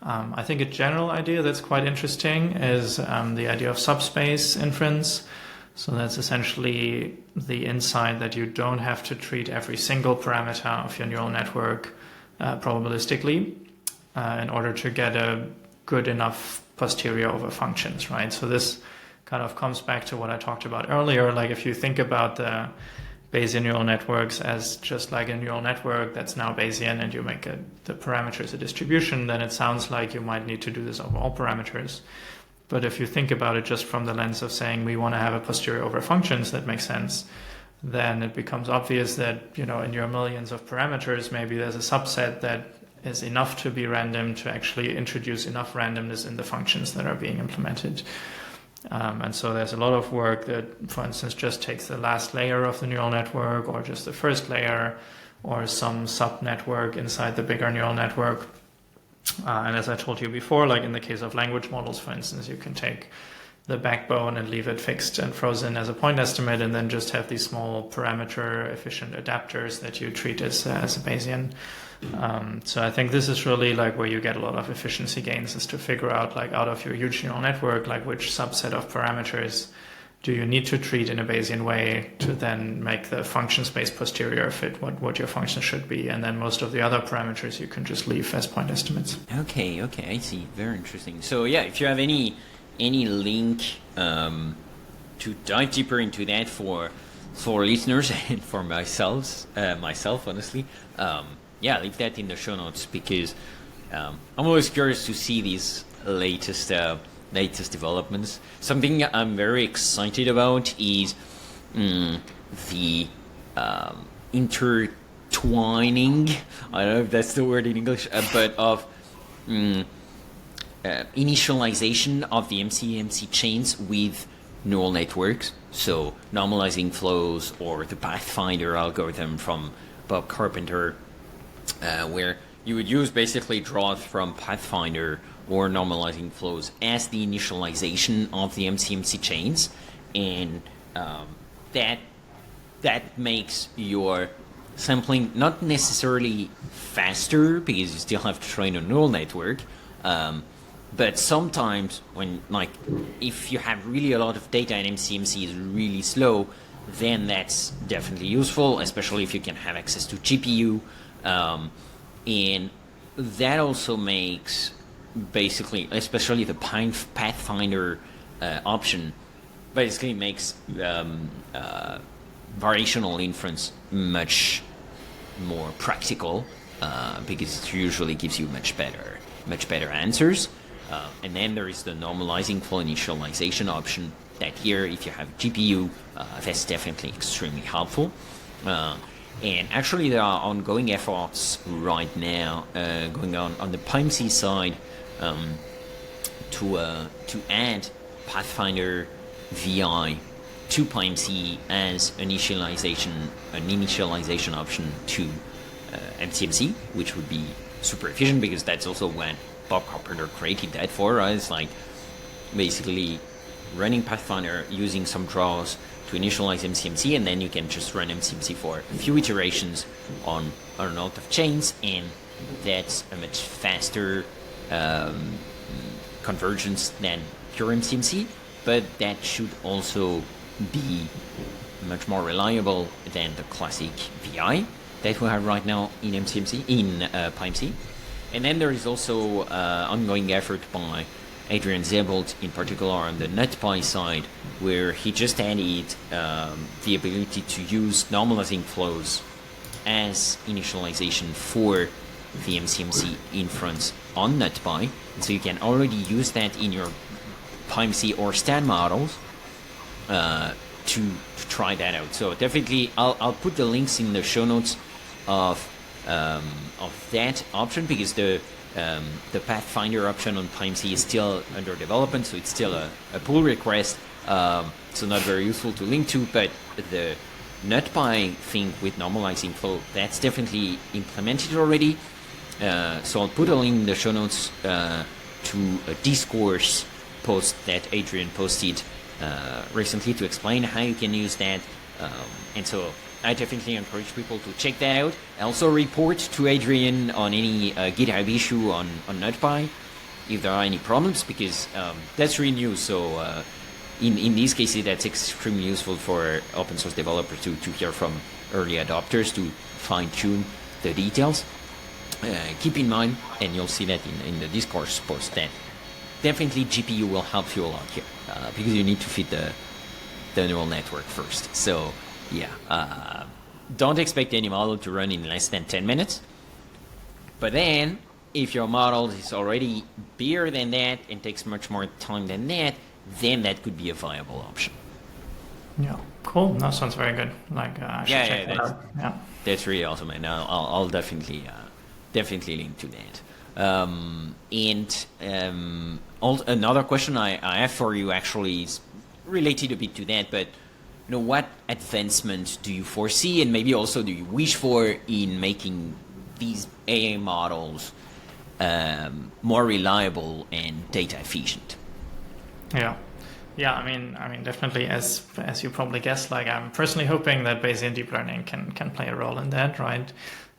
I think a general idea that's quite interesting is the idea of subspace inference. So that's essentially the insight that you don't have to treat every single parameter of your neural network probabilistically in order to get a good enough posterior over functions, right? So this kind of comes back to what I talked about earlier. Like if you think about the Bayesian neural networks as just like a neural network that's now Bayesian and you make the parameters a distribution, then it sounds like you might need to do this over all parameters. But if you think about it just from the lens of saying we want to have a posterior over functions that makes sense, then it becomes obvious that, in your millions of parameters, maybe there's a subset that is enough to be random to actually introduce enough randomness in the functions that are being implemented. And so there's a lot of work that, for instance, just takes the last layer of the neural network or just the first layer or some sub-network inside the bigger neural network. And as I told you before, like in the case of language models, for instance, you can take the backbone and leave it fixed and frozen as a point estimate and then just have these small parameter efficient adapters that you treat as a Bayesian. So I think this is really like where you get a lot of efficiency gains, is to figure out like out of your huge neural network, like which subset of parameters do you need to treat in a Bayesian way to then make the function space posterior fit what your function should be. And then most of the other parameters you can just leave as point estimates. Okay, I see. Very interesting. So yeah, if you have any link to dive deeper into that for listeners and for myself honestly, leave that in the show notes, because I'm always curious to see these latest developments. Something I'm very excited about is the intertwining, I don't know if that's the word in English, but of initialization of the MCMC chains with neural networks. So normalizing flows, or the Pathfinder algorithm from Bob Carpenter, where you would use basically draws from Pathfinder or normalizing flows as the initialization of the MCMC chains, and that makes your sampling not necessarily faster because you still have to train a neural network, but sometimes when, like, if you have really a lot of data and MCMC is really slow, then that's definitely useful, especially if you can have access to GPU. And that also makes basically, especially the Pathfinder option, basically makes variational inference much more practical because it usually gives you much better answers. And then there is the normalizing flow initialization option that here, if you have GPU, that's definitely extremely helpful. And actually there are ongoing efforts right now going on the PIMC side to add Pathfinder VI to PIMC as an initialization option to MCMC, which would be super efficient because that's also what Bob Carpenter created that for, right? It's like basically running Pathfinder using some draws to initialize MCMC, and then you can just run MCMC for a few iterations on a lot of chains, and that's a much faster convergence than pure MCMC, but that should also be much more reliable than the classic VI that we have right now in MCMC, in PIMC. And then there is also ongoing effort by Adrian Zebold, in particular on the NetPy side, where he just added the ability to use normalizing flows as initialization for the MCMC inference on NetPy. And so you can already use that in your PIMC or STAN models to try that out. So definitely, I'll put the links in the show notes of that option, because the Pathfinder option on PIMC is still under development, so it's still a pull request, so not very useful to link to. But the NetPy thing with normalizing flow, that's definitely implemented already. So I'll put a link in the show notes to a discourse post that Adrian posted recently to explain how you can use that. And so I definitely encourage people to check that out. Also report to Adrian on any GitHub issue on NetPy if there are any problems, because that's really new. So in these cases, that's extremely useful for open source developers to hear from early adopters to fine-tune the details. Keep in mind, and you'll see that in the discourse post, that definitely GPU will help you a lot here, because you need to feed the neural network first. So yeah, don't expect any model to run in less than 10 minutes. But then, if your model is already bigger than that and takes much more time than that, then that could be a viable option. Yeah, cool. That sounds very good. Like, I should check that out. Yeah, that's really awesome, and I'll definitely link to that. Another question I have for you actually is related a bit to that, but what advancement do you foresee, and maybe also do you wish for, in making these AI models more reliable and data efficient? Yeah. I mean, definitely, as you probably guessed, like, I'm personally hoping that Bayesian deep learning can play a role in that, right?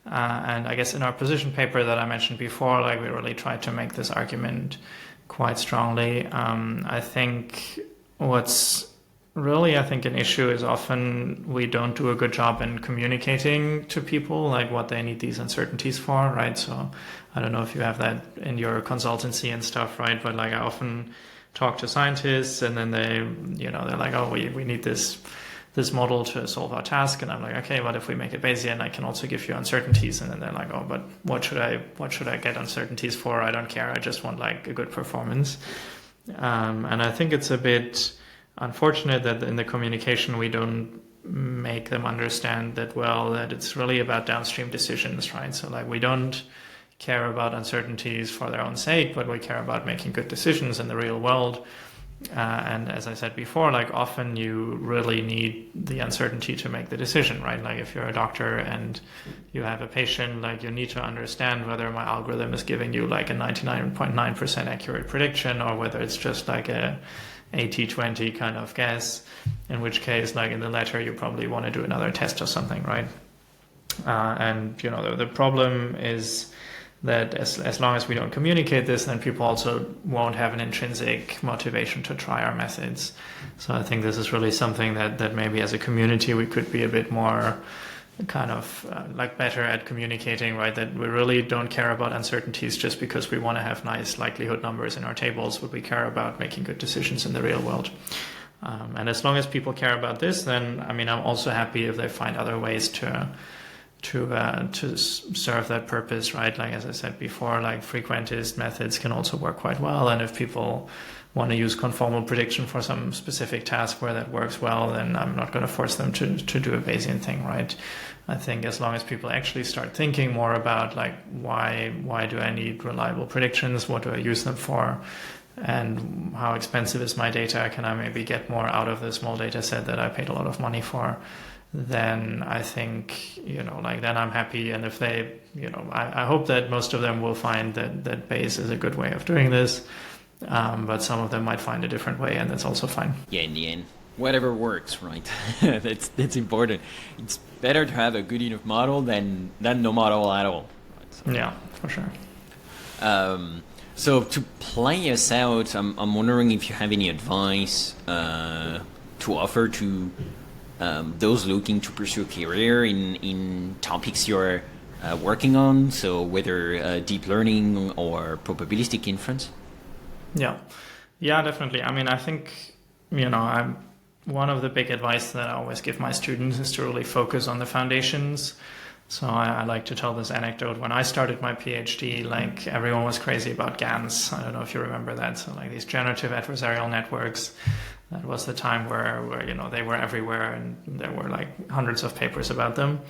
And I guess in our position paper that I mentioned before, like, we really tried to make this argument quite strongly. I think what's really, an issue is often we don't do a good job in communicating to people like what they need these uncertainties for, right? So I don't know if you have that in your consultancy and stuff, right? But like, I often talk to scientists, and then they're like, oh, we need this model to solve our task, and I'm like, okay, but if we make it Bayesian, I can also give you uncertainties. And then they're like, oh, but what should I get uncertainties for? I don't care. I just want like a good performance. And I think it's a bit unfortunate that in the communication we don't make them understand that it's really about downstream decisions, right? So like, we don't care about uncertainties for their own sake, but we care about making good decisions in the real world. And as I said before, like often you really need the uncertainty to make the decision, right? Like if you're a doctor and you have a patient, like you need to understand whether my algorithm is giving you like a 99.9% accurate prediction or whether it's just like a 80-20 kind of guess, in which case, like in the latter, you probably want to do another test or something, right? And, you know, the problem is that as long as we don't communicate this, then people also won't have an intrinsic motivation to try our methods. So I think this is really something that maybe as a community we could be a bit more kind of like better at communicating, right? That we really don't care about uncertainties just because we want to have nice likelihood numbers in our tables, but we care about making good decisions in the real world. And as long as people care about this, then I mean, I'm also happy if they find other ways to serve that purpose, right? Like as I said before, like frequentist methods can also work quite well, and if people want to use conformal prediction for some specific task where that works well, then I'm not going to force them to do a Bayesian thing, right? I think as long as people actually start thinking more about like why do I need reliable predictions, what do I use them for, and how expensive is my data, can I maybe get more out of the small data set that I paid a lot of money for, then I think, you know, like then I'm happy. And if they, you know, I hope that most of them will find that Bayes is a good way of doing this. But some of them might find a different way, and that's also fine. Yeah, in the end, whatever works, right? that's important. It's better to have a good enough model than no model at all. Right? So, yeah, for sure. So to play us out, I'm wondering if you have any advice to offer to those looking to pursue a career in topics you're working on, so whether deep learning or probabilistic inference? Yeah, definitely. I mean, I think, you know, one of the big advice that I always give my students is to really focus on the foundations. So I like to tell this anecdote. When I started my PhD, like everyone was crazy about GANs. I don't know if you remember that. So like these generative adversarial networks, that was the time where you know, they were everywhere and there were like hundreds of papers about them.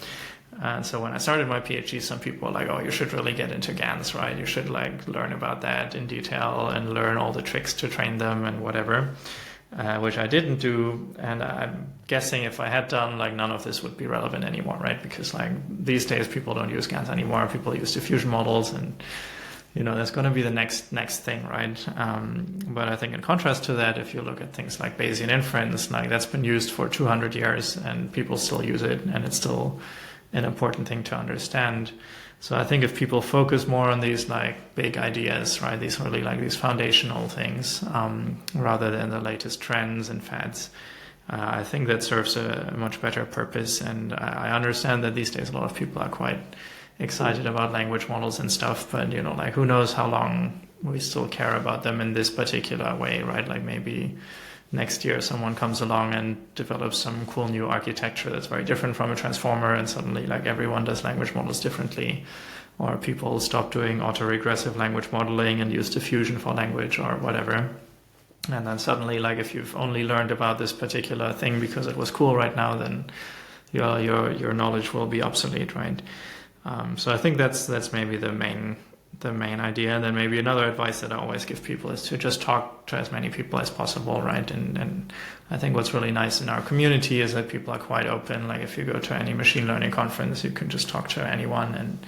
And so when I started my PhD, some people were like, oh, you should really get into GANs, right? You should like learn about that in detail and learn all the tricks to train them and whatever, which I didn't do. And I'm guessing if I had done, like none of this would be relevant anymore, right? Because like these days people don't use GANs anymore. People use diffusion models, and you know, that's going to be the next thing, right? But I think in contrast to that, if you look at things like Bayesian inference, like that's been used for 200 years and people still use it, and it's still an important thing to understand. So I think if people focus more on these like big ideas, right, these really like these foundational things, rather than the latest trends and fads, I think that serves a much better purpose. And I understand that these days a lot of people are quite excited about language models and stuff, but you know, like who knows how long we still care about them in this particular way, right? Like maybe next year someone comes along and develops some cool new architecture that's very different from a transformer, and suddenly like everyone does language models differently, or people stop doing autoregressive language modeling and use diffusion for language or whatever. And then suddenly, like if you've only learned about this particular thing because it was cool right now, then your knowledge will be obsolete, right? So I think that's maybe the main idea. And then maybe another advice that I always give people is to just talk to as many people as possible, right? And I think what's really nice in our community is that people are quite open. Like if you go to any machine learning conference, you can just talk to anyone, and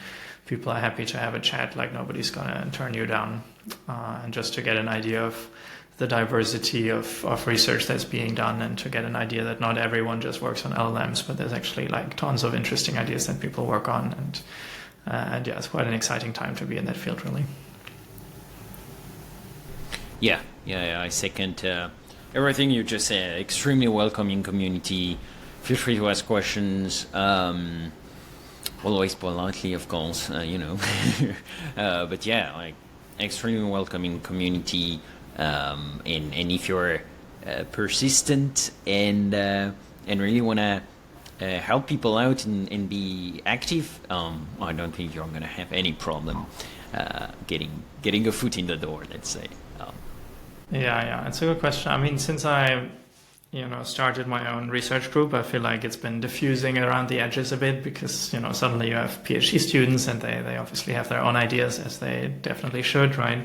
people are happy to have a chat. Like nobody's gonna turn you down, and just to get an idea of the diversity of research that's being done, and to get an idea that not everyone just works on LLMs, but there's actually like tons of interesting ideas that people work on. And yeah, it's quite an exciting time to be in that field, really. Yeah, I second everything you just said. Extremely welcoming community. Feel free to ask questions. Always politely, of course, you know. But yeah, like extremely welcoming community. And if you're persistent and really want to help people out and be active, I don't think you're going to have any problem getting a foot in the door, let's say. Yeah, it's a good question. I mean, since I started my own research group, I feel like it's been diffusing around the edges a bit, because you know, suddenly you have PhD students and they obviously have their own ideas, as they definitely should, right?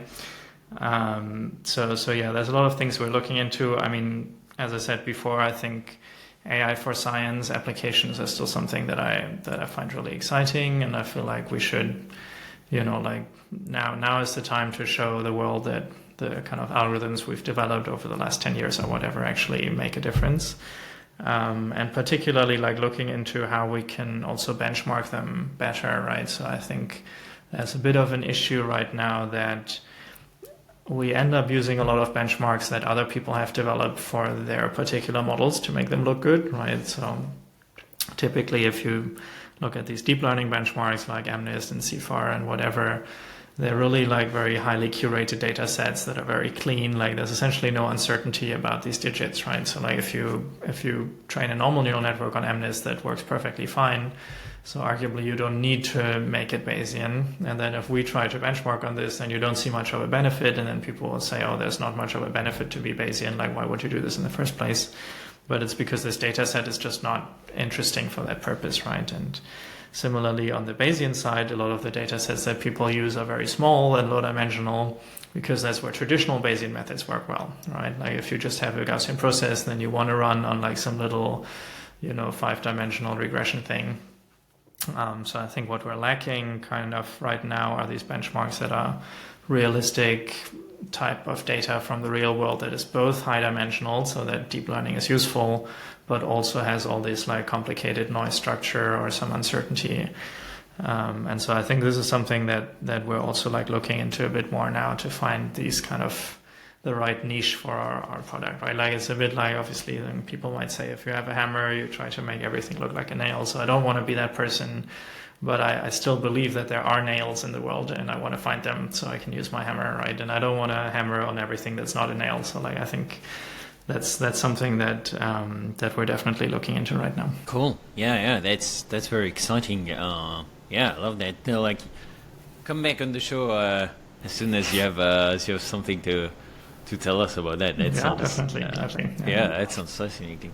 So yeah, there's a lot of things we're looking into. I mean, as I said before, I think AI for science applications are still something that I find really exciting, and I feel like we should, like now is the time to show the world that the kind of algorithms we've developed over the last 10 years or whatever actually make a difference. And particularly like looking into how we can also benchmark them better, right? So I think there's a bit of an issue right now that we end up using a lot of benchmarks that other people have developed for their particular models to make them look good, right? So typically if you look at these deep learning benchmarks like MNIST and CFAR and whatever, they're really like very highly curated data sets that are very clean. Like there's essentially no uncertainty about these digits, right? So like if you train a normal neural network on MNIST, that works perfectly fine. So arguably you don't need to make it Bayesian. And then if we try to benchmark on this, then you don't see much of a benefit. And then people will say, oh, there's not much of a benefit to be Bayesian. Like, why would you do this in the first place? But it's because this data set is just not interesting for that purpose, right? And similarly, on the Bayesian side, a lot of the data sets that people use are very small and low dimensional because that's where traditional Bayesian methods work well, right? Like if you just have a Gaussian process, then you want to run on like some little, 5-dimensional regression thing. So I think what we're lacking kind of right now are these benchmarks that are realistic type of data from the real world that is both high dimensional so that deep learning is useful, but also has all this like complicated noise structure or some uncertainty. And so I think this is something that we're also like looking into a bit more now to find these kind of the right niche for our product, right? Like it's a bit like, obviously, then people might say if you have a hammer, you try to make everything look like a nail. So I don't want to be that person, but I still believe that there are nails in the world and I want to find them so I can use my hammer, right? And I don't want to hammer on everything that's not a nail. So like I think that's something that we're definitely looking into right now. Cool. Yeah, that's very exciting. I love that. Like, come back on the show as soon as you have something to tell us about that. That sounds definitely. Yeah, that sounds fascinating.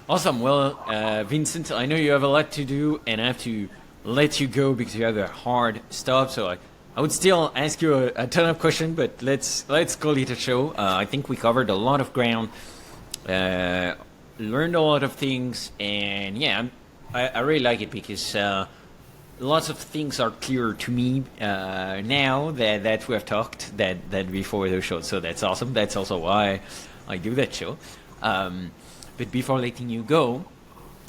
Awesome. Well, Vincent, I know you have a lot to do, and I have to let you go because you have a hard stop. So I would still ask you a ton of questions, but let's call it a show. I think we covered a lot of ground, learned a lot of things, and yeah, I really like it because lots of things are clearer to me now that we have talked that before the show. So that's awesome. That's also why I do that show. But before letting you go,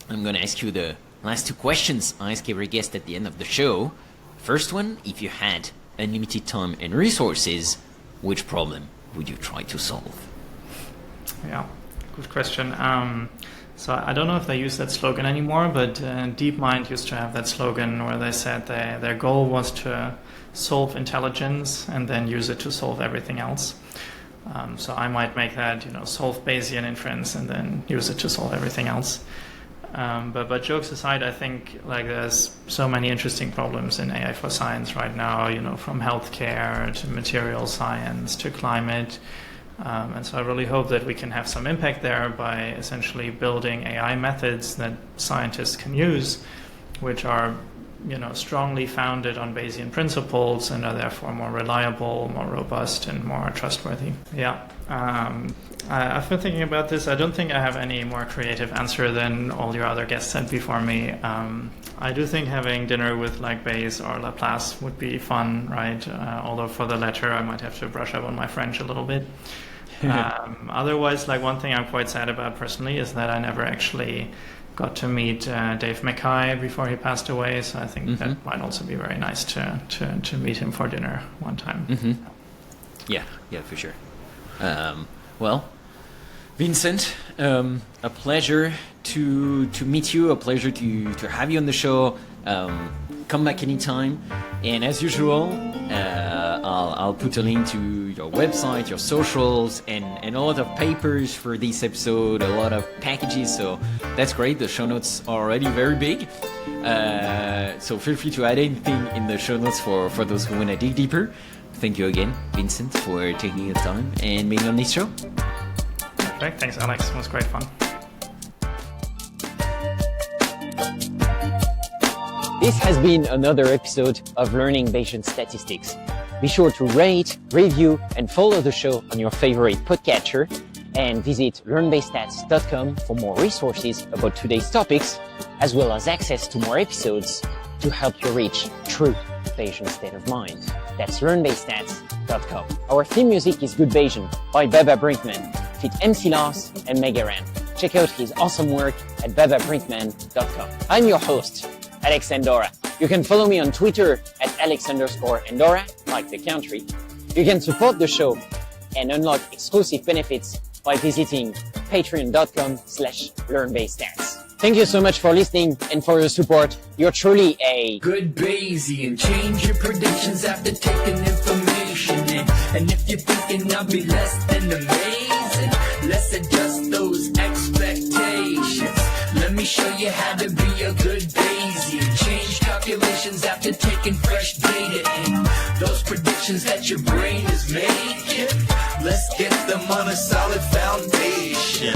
I'm going to ask you the last two questions I ask every guest at the end of the show. First one, if you had unlimited time and resources, which problem would you try to solve? Yeah, good question. So I don't know if they use that slogan anymore, but DeepMind used to have that slogan where they said their goal was to solve intelligence and then use it to solve everything else. So I might make that, solve Bayesian inference and then use it to solve everything else. But jokes aside, I think like there's so many interesting problems in AI for science right now, from healthcare to material science to climate. And so I really hope that we can have some impact there by essentially building AI methods that scientists can use, which are, strongly founded on Bayesian principles and are therefore more reliable, more robust, and more trustworthy. Yeah. I've been thinking about this. I don't think I have any more creative answer than all your other guests said before me. I do think having dinner with like Bayes or Laplace would be fun, right? Although for the latter, I might have to brush up on my French a little bit. Otherwise, like one thing I'm quite sad about personally is that I never actually got to meet Dave McKay before he passed away. So I think that might also be very nice to meet him for dinner one time. Mm-hmm. Yeah, for sure. Well, Vincent, a pleasure to meet you, a pleasure to have you on the show. Come back anytime. And as usual, I'll put a link to your website, your socials, and a lot of papers for this episode, a lot of packages. So that's great. The show notes are already very big. So feel free to add anything in the show notes for those who want to dig deeper. Thank you again, Vincent, for taking the time and being on this show. Perfect. Thanks, Alex. It was great fun. This has been another episode of Learning Bayesian Statistics. Be sure to rate, review, and follow the show on your favorite podcatcher, and visit learnbasedstats.com for more resources about today's topics, as well as access to more episodes to help you reach true Bayesian state of mind. That's learnbasedstats.com. Our theme music is Good Bayesian by Baba Brinkman, feat. MC Lars and Megaran. Check out his awesome work at bababrinkman.com. I'm your host, Alex Andorra. You can follow me on Twitter at Alex_Andorra, like the country. You can support the show and unlock exclusive benefits by visiting patreon.com/learnbasedstats. Thank you so much for listening and for your support. You're truly a good Bayesian. Change your predictions after taking information in. And if you're thinking I'll be less than amazing, let's adjust those expectations. Let me show you how to be a good Bayesian. Change calculations after taking fresh data in. Those predictions that your brain is making, let's get them on a solid foundation.